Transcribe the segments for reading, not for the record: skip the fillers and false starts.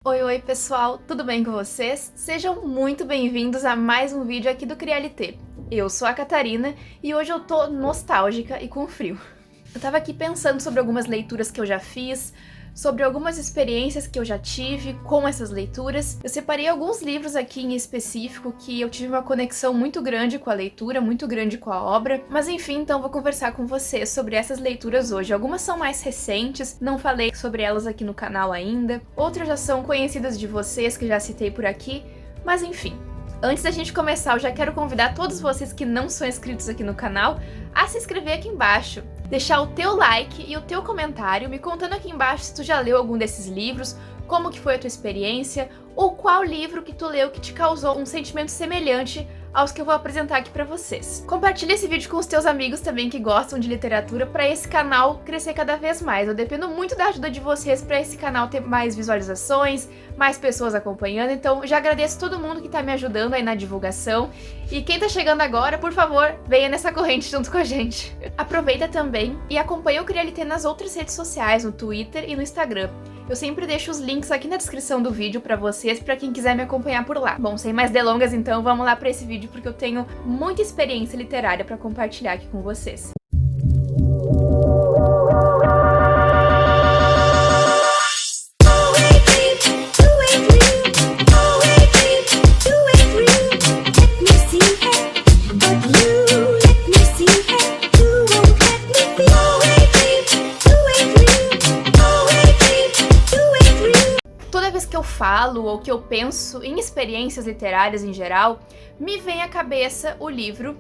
Oi, oi pessoal, tudo bem com vocês? Sejam muito bem-vindos a mais um vídeo aqui do Crialité. Eu sou a Catarina e hoje eu tô nostálgica e com frio. Eu tava aqui pensando sobre algumas leituras que eu já fiz, sobre algumas experiências que eu já tive com essas leituras. Eu separei alguns livros aqui em específico que eu tive uma conexão muito grande com a leitura, muito grande com a obra, mas enfim, então vou conversar com vocês sobre essas leituras hoje. Algumas são mais recentes, não falei sobre elas aqui no canal ainda, outras já são conhecidas de vocês, que já citei por aqui, mas enfim. Antes da gente começar, eu já quero convidar todos vocês que não são inscritos aqui no canal a se inscrever aqui embaixo, deixar o teu like e o teu comentário me contando aqui embaixo se tu já leu algum desses livros, como que foi a tua experiência, ou qual livro que tu leu que te causou um sentimento semelhante aos que eu vou apresentar aqui pra vocês. Compartilha esse vídeo com os teus amigos também que gostam de literatura pra esse canal crescer cada vez mais. Eu dependo muito da ajuda de vocês pra esse canal ter mais visualizações, mais pessoas acompanhando, então já agradeço todo mundo que tá me ajudando aí na divulgação. E quem tá chegando agora, por favor, venha nessa corrente junto com a gente. Aproveita também e acompanha o Crialité nas outras redes sociais, no Twitter e no Instagram. Eu sempre deixo os links aqui na descrição do vídeo pra vocês, pra quem quiser me acompanhar por lá. Bom, sem mais delongas então, vamos lá pra esse vídeo, porque eu tenho muita experiência literária pra compartilhar aqui com vocês. Que eu falo ou que eu penso em experiências literárias em geral, me vem à cabeça o livro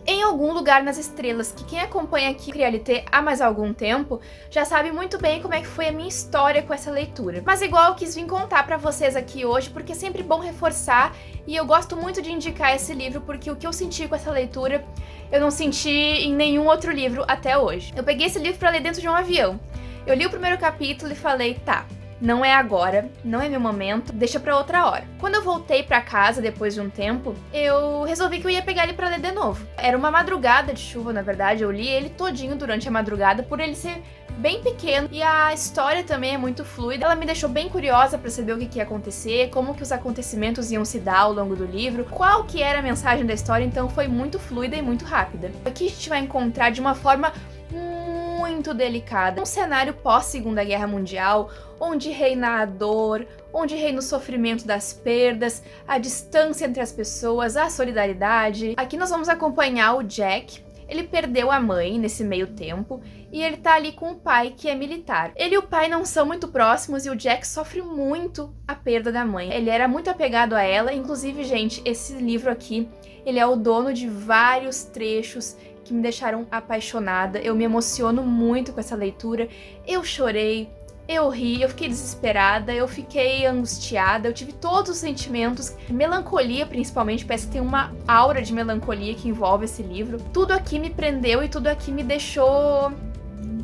Em Algum Lugar nas Estrelas, que quem acompanha aqui o Crialité há mais algum tempo já sabe muito bem como é que foi a minha história com essa leitura. Mas igual eu quis vir contar pra vocês aqui hoje, porque é sempre bom reforçar, e eu gosto muito de indicar esse livro porque o que eu senti com essa leitura eu não senti em nenhum outro livro até hoje. Eu peguei esse livro pra ler dentro de um avião. Eu li o primeiro capítulo e falei, tá, não é agora, não é meu momento, deixa pra outra hora. Quando eu voltei pra casa depois de um tempo, eu resolvi que eu ia pegar ele pra ler de novo. Era uma madrugada de chuva, na verdade, eu li ele todinho durante a madrugada, por ele ser bem pequeno, e a história também é muito fluida. Ela me deixou bem curiosa pra saber o que ia acontecer, como que os acontecimentos iam se dar ao longo do livro, qual que era a mensagem da história, então foi muito fluida e muito rápida. Aqui a gente vai encontrar de uma forma muito delicada um cenário pós-Segunda Guerra Mundial, onde reina a dor, onde reina o sofrimento das perdas, a distância entre as pessoas, a solidariedade. Aqui nós vamos acompanhar o Jack. Ele perdeu a mãe nesse meio tempo e ele tá ali com o pai, que é militar. Ele e o pai não são muito próximos e o Jack sofre muito a perda da mãe. Ele era muito apegado a ela, inclusive, gente, esse livro aqui, ele é o dono de vários trechos que me deixaram apaixonada. Eu me emociono muito com essa leitura. Eu chorei, eu ri, eu fiquei desesperada, eu fiquei angustiada, eu tive todos os sentimentos, melancolia principalmente, parece que tem uma aura de melancolia que envolve esse livro. Tudo aqui me prendeu e tudo aqui me deixou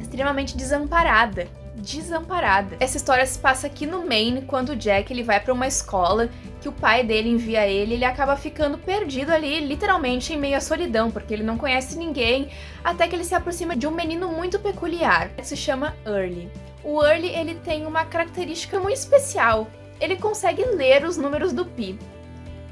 extremamente desamparada. Essa história se passa aqui no Maine, quando o Jack ele vai pra uma escola que o pai dele envia ele acaba ficando perdido ali, literalmente em meio à solidão, porque ele não conhece ninguém, até que ele se aproxima de um menino muito peculiar, que se chama Early. O Early, ele tem uma característica muito especial, ele consegue ler os números do pi.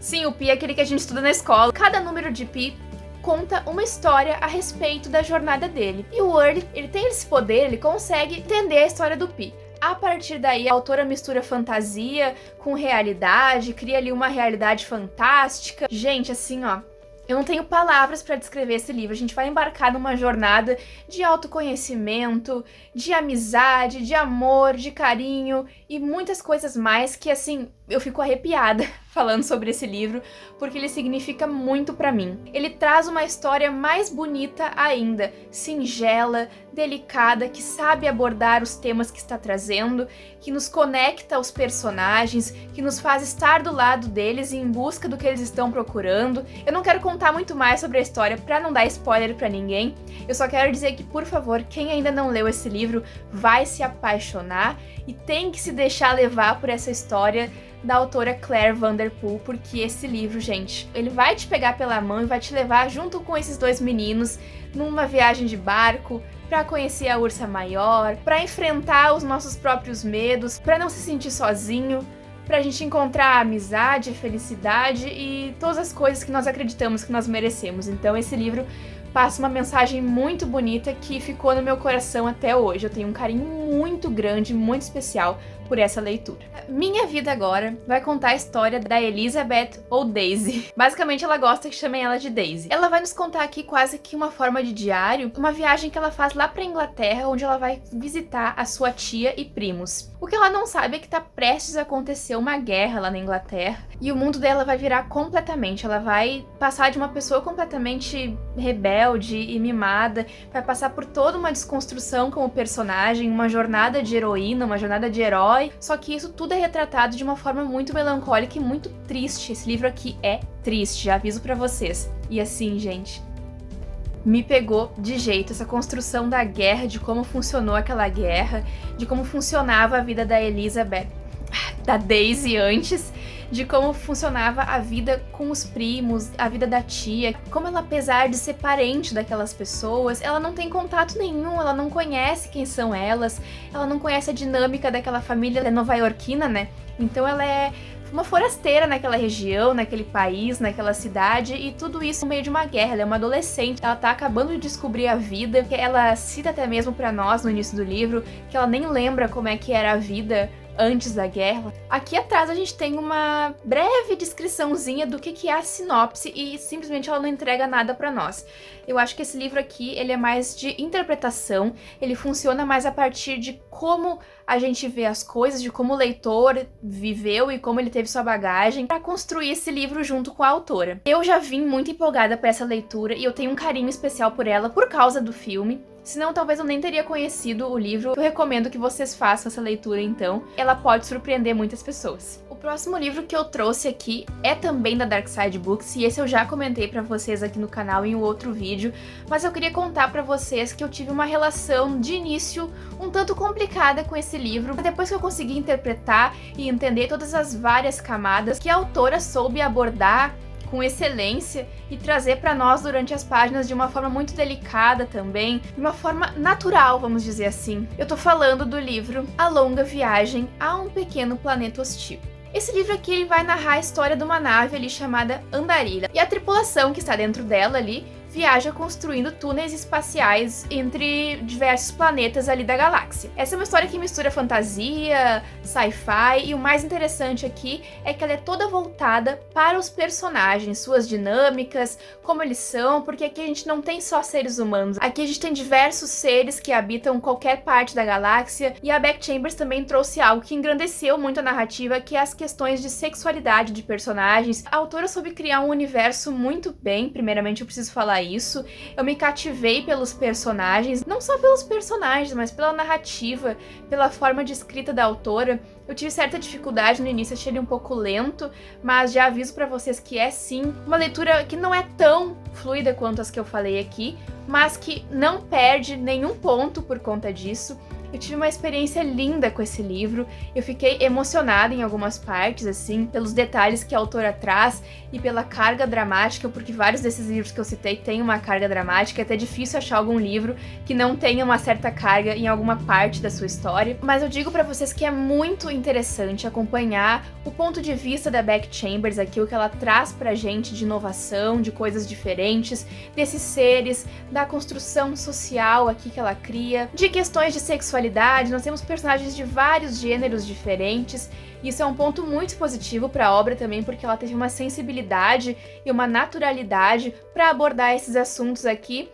Sim, o pi é aquele que a gente estuda na escola. Cada número de pi conta uma história a respeito da jornada dele. E o Early, ele tem esse poder, ele consegue entender a história do pi. A partir daí, a autora mistura fantasia com realidade, cria ali uma realidade fantástica. Gente, assim, ó, eu não tenho palavras pra descrever esse livro. A gente vai embarcar numa jornada de autoconhecimento, de amizade, de amor, de carinho e muitas coisas mais que, assim, eu fico arrepiada falando sobre esse livro, porque ele significa muito pra mim. Ele traz uma história mais bonita ainda, singela, delicada, que sabe abordar os temas que está trazendo, que nos conecta aos personagens, que nos faz estar do lado deles e em busca do que eles estão procurando. Eu não quero contar muito mais sobre a história pra não dar spoiler pra ninguém, eu só quero dizer que, por favor, quem ainda não leu esse livro vai se apaixonar e tem que se deixar levar por essa história da autora Claire Vanderpool, porque esse livro, gente, ele vai te pegar pela mão e vai te levar junto com esses dois meninos numa viagem de barco, para conhecer a ursa maior, para enfrentar os nossos próprios medos, para não se sentir sozinho, pra gente encontrar a amizade, a felicidade e todas as coisas que nós acreditamos que nós merecemos. Então esse livro passa uma mensagem muito bonita que ficou no meu coração até hoje. Eu tenho um carinho muito grande, muito especial por essa leitura. Minha Vida Agora vai contar a história da Elizabeth, ou Daisy. Basicamente ela gosta que chamem ela de Daisy. Ela vai nos contar aqui quase que uma forma de diário, uma viagem que ela faz lá pra Inglaterra, onde ela vai visitar a sua tia e primos. O que ela não sabe é que tá prestes a acontecer uma guerra lá na Inglaterra, e o mundo dela vai virar completamente. Ela vai passar de uma pessoa completamente rebelde e mimada, vai passar por toda uma desconstrução como personagem, uma jornada de heroína, uma jornada de herói. Só que isso tudo é retratado de uma forma muito melancólica e muito triste. Esse livro aqui é triste, já aviso pra vocês. E assim, gente, me pegou de jeito essa construção da guerra, de como funcionou aquela guerra, de como funcionava a vida da Elizabeth, da Daisy antes, de como funcionava a vida com os primos, a vida da tia, como ela, apesar de ser parente daquelas pessoas, ela não tem contato nenhum, ela não conhece quem são elas, ela não conhece a dinâmica daquela família, ela é nova-iorquina, né? Então ela é uma forasteira naquela região, naquele país, naquela cidade, e tudo isso no meio de uma guerra. Ela é uma adolescente, ela tá acabando de descobrir a vida, que ela cita até mesmo pra nós no início do livro, que ela nem lembra como é que era a vida antes da guerra. Aqui atrás a gente tem uma breve descriçãozinha do que é a sinopse e simplesmente ela não entrega nada pra nós. Eu acho que esse livro aqui, ele é mais de interpretação, ele funciona mais a partir de como a gente vê as coisas, de como o leitor viveu e como ele teve sua bagagem para construir esse livro junto com a autora. Eu já vim muito empolgada para essa leitura e eu tenho um carinho especial por ela por causa do filme. Senão, talvez eu nem teria conhecido o livro. Eu recomendo que vocês façam essa leitura, então. Ela pode surpreender muitas pessoas. O próximo livro que eu trouxe aqui é também da Dark Side Books, e esse eu já comentei pra vocês aqui no canal em um outro vídeo, mas eu queria contar pra vocês que eu tive uma relação de início um tanto complicada com esse livro, mas depois que eu consegui interpretar e entender todas as várias camadas que a autora soube abordar com excelência e trazer para nós durante as páginas de uma forma muito delicada também, de uma forma natural, vamos dizer assim. Eu tô falando do livro A Longa Viagem a um Pequeno Planeta Hostil. Esse livro aqui ele vai narrar a história de uma nave ali chamada Andarilha, e a tripulação que está dentro dela ali viaja construindo túneis espaciais entre diversos planetas ali da galáxia. Essa é uma história que mistura fantasia, sci-fi, e o mais interessante aqui é que ela é toda voltada para os personagens, suas dinâmicas, como eles são, porque aqui a gente não tem só seres humanos, aqui a gente tem diversos seres que habitam qualquer parte da galáxia, e a Beck Chambers também trouxe algo que engrandeceu muito a narrativa, que é as questões de sexualidade de personagens. A autora soube criar um universo muito bem, primeiramente eu preciso falar isso. Eu me cativei pelos personagens, não só pelos personagens, mas pela narrativa, pela forma de escrita da autora. Eu tive certa dificuldade no início, achei ele um pouco lento, mas já aviso pra vocês que é sim uma leitura que não é tão fluida quanto as que eu falei aqui, mas que não perde nenhum ponto por conta disso. Eu tive uma experiência linda com esse livro, eu fiquei emocionada em algumas partes, assim, pelos detalhes que a autora traz e pela carga dramática, porque vários desses livros que eu citei têm uma carga dramática, é até difícil achar algum livro que não tenha uma certa carga em alguma parte da sua história, mas eu digo pra vocês que é muito interessante acompanhar o ponto de vista da Beck Chambers aqui, o que ela traz pra gente de inovação, de coisas diferentes, desses seres, da construção social aqui que ela cria, de questões de sexualidade. Nós temos personagens de vários gêneros diferentes, e isso é um ponto muito positivo para a obra também, porque ela teve uma sensibilidade e uma naturalidade para abordar esses assuntos aqui.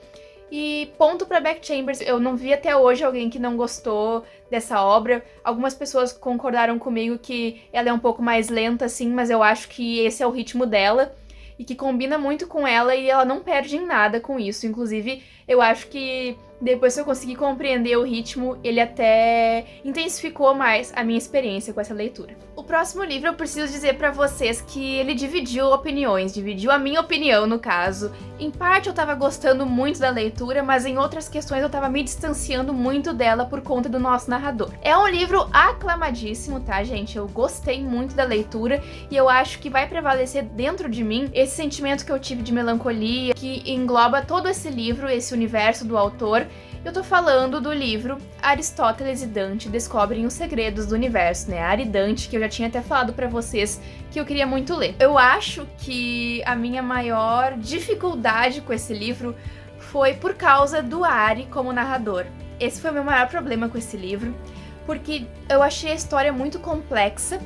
E ponto para Beck Chambers, eu não vi até hoje alguém que não gostou dessa obra. Algumas pessoas concordaram comigo que ela é um pouco mais lenta assim, mas eu acho que esse é o ritmo dela e que combina muito com ela, e ela não perde em nada com isso. Inclusive, eu acho que depois que eu consegui compreender o ritmo, ele até intensificou mais a minha experiência com essa leitura. O próximo livro eu preciso dizer pra vocês que ele dividiu opiniões, dividiu a minha opinião no caso. Em parte eu tava gostando muito da leitura, mas em outras questões eu tava me distanciando muito dela por conta do nosso narrador. É um livro aclamadíssimo, tá, gente? Eu gostei muito da leitura e eu acho que vai prevalecer dentro de mim esse sentimento que eu tive de melancolia, que engloba todo esse livro, esse universo do autor, Eu tô falando do livro Aristóteles e Dante Descobrem os Segredos do Universo, né? Ari e Dante, que eu já tinha até falado pra vocês que eu queria muito ler. Eu acho que a minha maior dificuldade com esse livro foi por causa do Ari como narrador. Esse foi o meu maior problema com esse livro, porque eu achei a história muito complexa,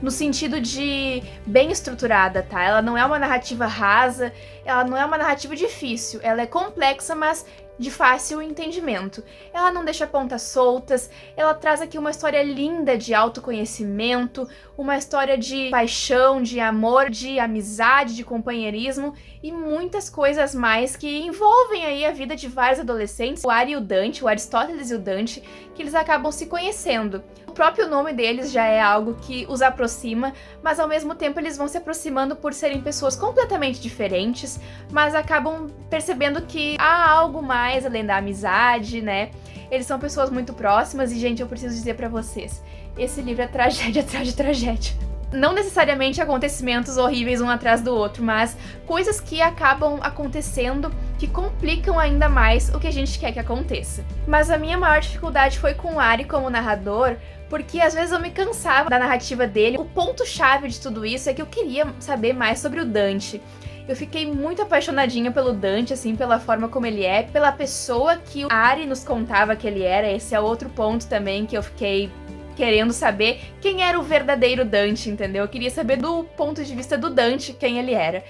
no sentido de bem estruturada, tá? Ela não é uma narrativa rasa, ela não é uma narrativa difícil, ela é complexa, mas de fácil entendimento. Ela não deixa pontas soltas, ela traz aqui uma história linda de autoconhecimento, uma história de paixão, de amor, de amizade, de companheirismo e muitas coisas mais que envolvem aí a vida de vários adolescentes, o Ari e o Dante, o Aristóteles e o Dante, que eles acabam se conhecendo. O próprio nome deles já é algo que os aproxima, mas ao mesmo tempo eles vão se aproximando por serem pessoas completamente diferentes, mas acabam percebendo que há algo mais além da amizade, né? Eles são pessoas muito próximas e, gente, eu preciso dizer pra vocês, esse livro é tragédia atrás de tragédia. Não necessariamente acontecimentos horríveis um atrás do outro, mas coisas que acabam acontecendo que complicam ainda mais o que a gente quer que aconteça. Mas a minha maior dificuldade foi com o Ari como narrador, porque às vezes eu me cansava da narrativa dele. O ponto-chave de tudo isso é que eu queria saber mais sobre o Dante. Eu fiquei muito apaixonadinha pelo Dante, assim, pela forma como ele é, pela pessoa que o Ari nos contava que ele era. Esse é outro ponto também que eu fiquei querendo saber quem era o verdadeiro Dante, entendeu? Eu queria saber do ponto de vista do Dante quem ele era.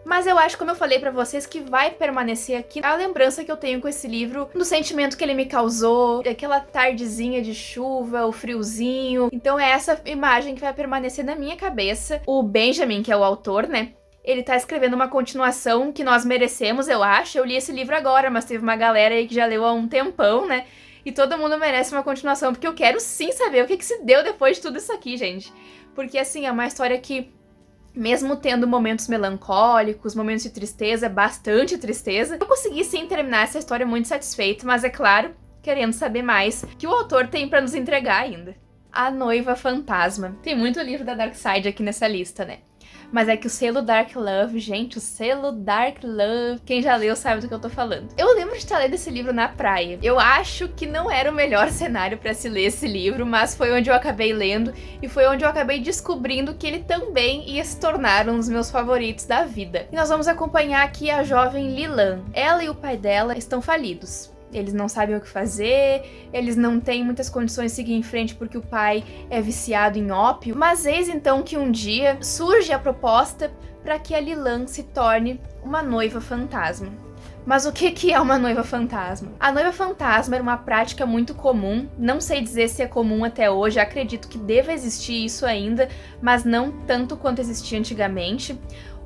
Mas eu acho, como eu falei pra vocês, que vai permanecer aqui a lembrança que eu tenho com esse livro, do sentimento que ele me causou, aquela tardezinha de chuva, o friozinho. Então é essa imagem que vai permanecer na minha cabeça. O Benjamin, que é o autor, né? Ele tá escrevendo uma continuação que nós merecemos, eu acho. Eu li esse livro agora, mas teve uma galera aí que já leu há um tempão, né? E todo mundo merece uma continuação, porque eu quero sim saber o que se deu depois de tudo isso aqui, gente. Porque, assim, é uma história que, mesmo tendo momentos melancólicos, momentos de tristeza, bastante tristeza, eu consegui sim terminar essa história muito satisfeito, mas é claro, querendo saber mais que o autor tem pra nos entregar ainda. A Noiva Fantasma. Tem muito livro da Dark Side aqui nessa lista, né? Mas é que o selo Dark Love, gente, o selo Dark Love, quem já leu sabe do que eu tô falando. Eu lembro de ter lido esse livro na praia. Eu acho que não era o melhor cenário pra se ler esse livro, mas foi onde eu acabei lendo e foi onde eu acabei descobrindo que ele também ia se tornar um dos meus favoritos da vida. E nós vamos acompanhar aqui a jovem Lilan. Ela e o pai dela estão falidos. Eles não sabem o que fazer, eles não têm muitas condições de seguir em frente porque o pai é viciado em ópio. Mas eis então que um dia surge a proposta para que a Lilan se torne uma noiva fantasma. Mas o que é uma noiva fantasma? A noiva fantasma era uma prática muito comum, não sei dizer se é comum até hoje, acredito que deva existir isso ainda, mas não tanto quanto existia antigamente,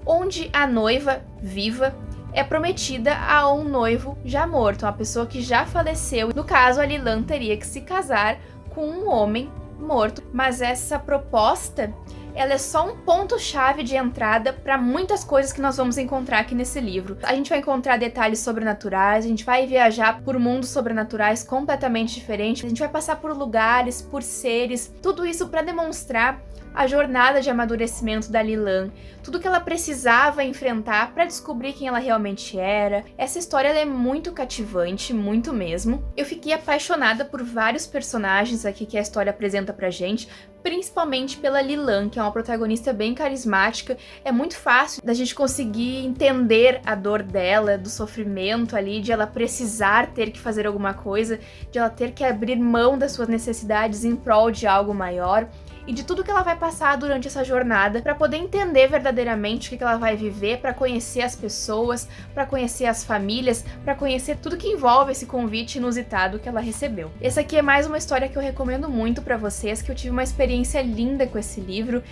onde a noiva viva é prometida a um noivo já morto, uma pessoa que já faleceu. No caso, a Lilan teria que se casar com um homem morto. Mas essa proposta, ela é só um ponto-chave de entrada para muitas coisas que nós vamos encontrar aqui nesse livro. A gente vai encontrar detalhes sobrenaturais, a gente vai viajar por mundos sobrenaturais completamente diferentes, a gente vai passar por lugares, por seres, tudo isso para demonstrar a jornada de amadurecimento da Lilan, tudo que ela precisava enfrentar para descobrir quem ela realmente era. Essa história ela é muito cativante, muito mesmo. Eu fiquei apaixonada por vários personagens aqui que a história apresenta pra gente, principalmente pela Lilan, que é uma protagonista bem carismática. É muito fácil da gente conseguir entender a dor dela, do sofrimento ali, de ela precisar ter que fazer alguma coisa, de ela ter que abrir mão das suas necessidades em prol de algo maior. E de tudo que ela vai passar durante essa jornada para poder entender verdadeiramente o que ela vai viver, para conhecer as pessoas, para conhecer as famílias, para conhecer tudo que envolve esse convite inusitado que ela recebeu. Essa aqui é mais uma história que eu recomendo muito para vocês, que eu tive uma experiência linda com esse livro.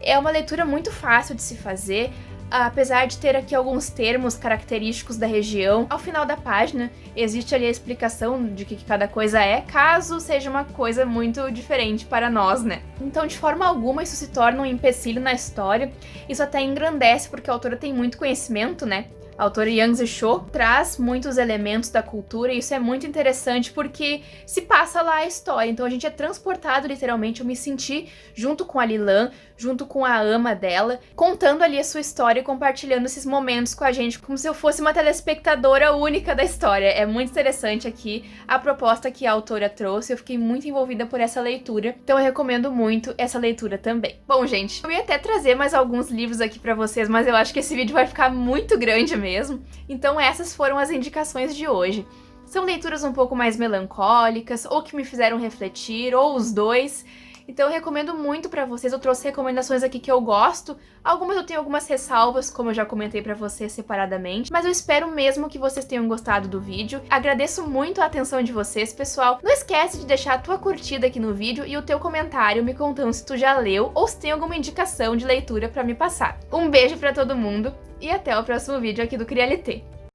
É uma leitura muito fácil de se fazer, apesar de ter aqui alguns termos característicos da região. Ao final da página existe ali a explicação de que cada coisa é, caso seja uma coisa muito diferente para nós, né? Então, de forma alguma, isso se torna um empecilho na história. Isso até engrandece, porque a autora tem muito conhecimento, né? A autora Yang Zixu traz muitos elementos da cultura e isso é muito interessante porque se passa lá a história. Então a gente é transportado literalmente, eu me senti junto com a Lilan, junto com a ama dela, contando ali a sua história e compartilhando esses momentos com a gente, como se eu fosse uma telespectadora única da história. É muito interessante aqui a proposta que a autora trouxe, eu fiquei muito envolvida por essa leitura, então eu recomendo muito essa leitura também. Bom, gente, eu ia até trazer mais alguns livros aqui pra vocês, mas eu acho que esse vídeo vai ficar muito grande mesmo, então essas foram as indicações de hoje. São leituras um pouco mais melancólicas, ou que me fizeram refletir, ou os dois. Então eu recomendo muito pra vocês, eu trouxe recomendações aqui que eu gosto, algumas eu tenho algumas ressalvas, como eu já comentei pra vocês separadamente, mas eu espero mesmo que vocês tenham gostado do vídeo. Agradeço muito a atenção de vocês, pessoal. Não esquece de deixar a tua curtida aqui no vídeo e o teu comentário me contando se tu já leu ou se tem alguma indicação de leitura pra me passar. Um beijo pra todo mundo e até o próximo vídeo aqui do Crialité.